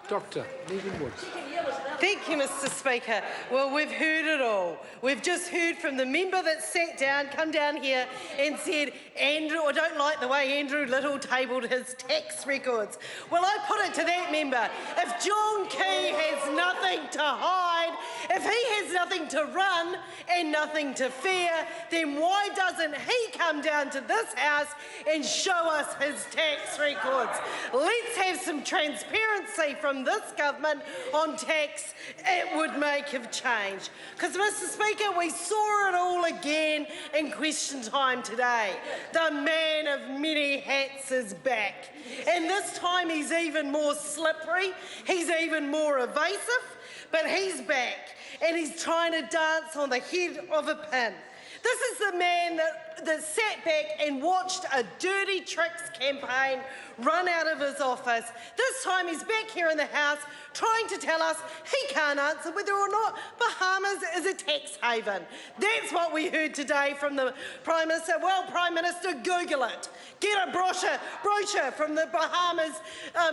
Dr. Megan Woods. Thank you, Mr Speaker. Well, we've heard it all. We've just heard from the member that sat down, come down here and said, Andrew, I don't like the way Andrew Little tabled his tax records. Well, I put it to that member, if John Key has nothing to hide, if he has nothing to run and nothing to fear, then why doesn't he come down to this House and show us his tax records? Let's have some transparency from this government on tax. It would make a change. Because, Mr Speaker, we saw it all again in question time today. The man of many hats is back. And this time he's even more slippery, he's even more evasive, but he's back and he's trying to dance on the head of a pin. This is the man that sat back and watched a dirty tricks campaign run out of his office. This time he's back here in the House trying to tell us he can't answer whether or not Bahamas is a tax haven. That's what we heard today from the Prime Minister. Well, Prime Minister, Google it. Get a brochure from the Bahamas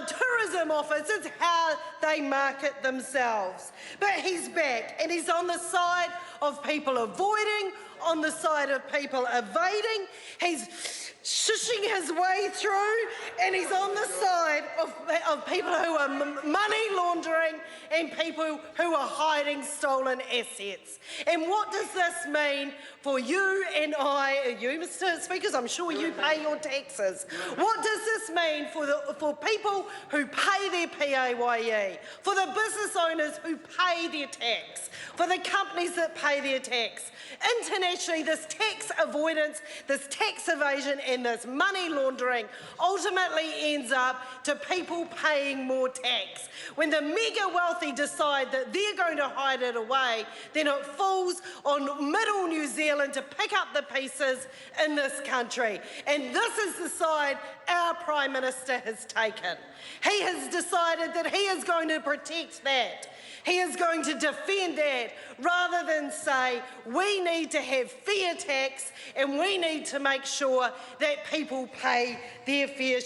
Tourism Office. It's how they market themselves. But he's back and he's on the side of people avoiding, on the side of people evading. He's shushing his way through, and he's on the side of people who are money laundering and people who are hiding stolen assets. And what does this mean for you and I, you, Mr Speaker? I'm sure you pay your taxes. What does this mean for people who pay their PAYE, for the business owners who pay their tax, for the companies that pay their tax? Internationally, this tax avoidance, this tax evasion and this money laundering ultimately ends up to people paying more tax. When the mega wealthy decide that they're going to hide it away, then it falls on middle New Zealand to pick up the pieces in this country. And this is the side our Prime Minister has taken. He has decided that he is going to protect that. He is going to defend that rather than say we need to have fair tax and we need to make sure that people pay their fair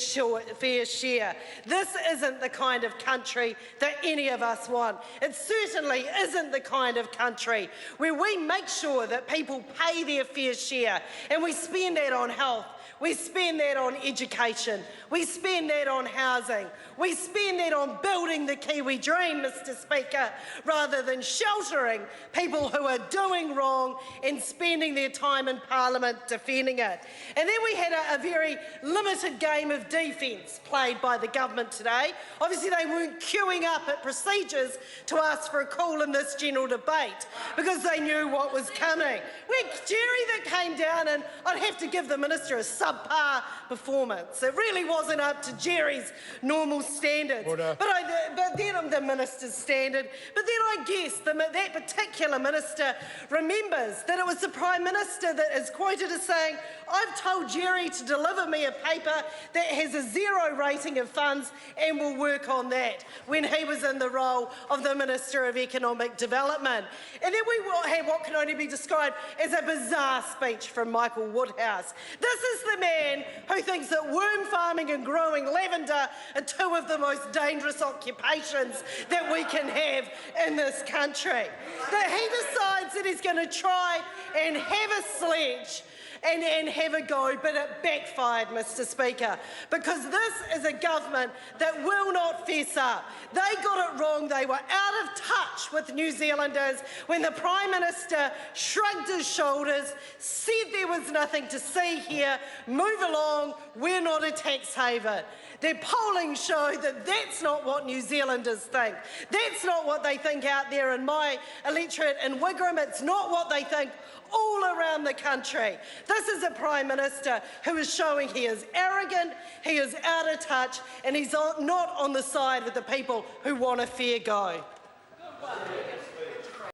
share. This isn't the kind of country that any of us want. It certainly isn't the kind of country where we make sure that people pay their fair share and we spend that on health. We spend that on education. We spend that on housing. We spend that on building the Kiwi dream, Mr Speaker, rather than sheltering people who are doing wrong and spending their time in Parliament defending it. And then we had a very limited game of defence played by the government today. Obviously they weren't queuing up at procedures to ask for a call in this general debate because they knew what was coming. We had Jerry that came down, and I'd have to give the Minister a subpar performance. It really wasn't up to Jerry's normal standards. But then I'm the Minister's standard. But then I guess that particular Minister remembers that it was the Prime Minister that is quoted as saying, I've told Jerry to deliver me a paper that has a 0 rating of funds and will work on that, when he was in the role of the Minister of Economic Development. And then we had what can only be described as a bizarre speech from Michael Woodhouse. This is the man who thinks that worm farming and growing lavender are two of the most dangerous occupations that we can have in this country. That he decides that he's going to try and have a sledge and have a go, but it backfired, Mr Speaker, because this is a government that will not fess up. They got it wrong. They were out of touch with New Zealanders when the Prime Minister shrugged his shoulders, said there was nothing to see here, move along, we're not a tax haven. Their polling showed that that's not what New Zealanders think. That's not what they think out there in my electorate in Wigram. It's not what they think all around the country. This is a Prime Minister who is showing he is arrogant, he is out of touch, and he's not on the side of the people who want a fair go.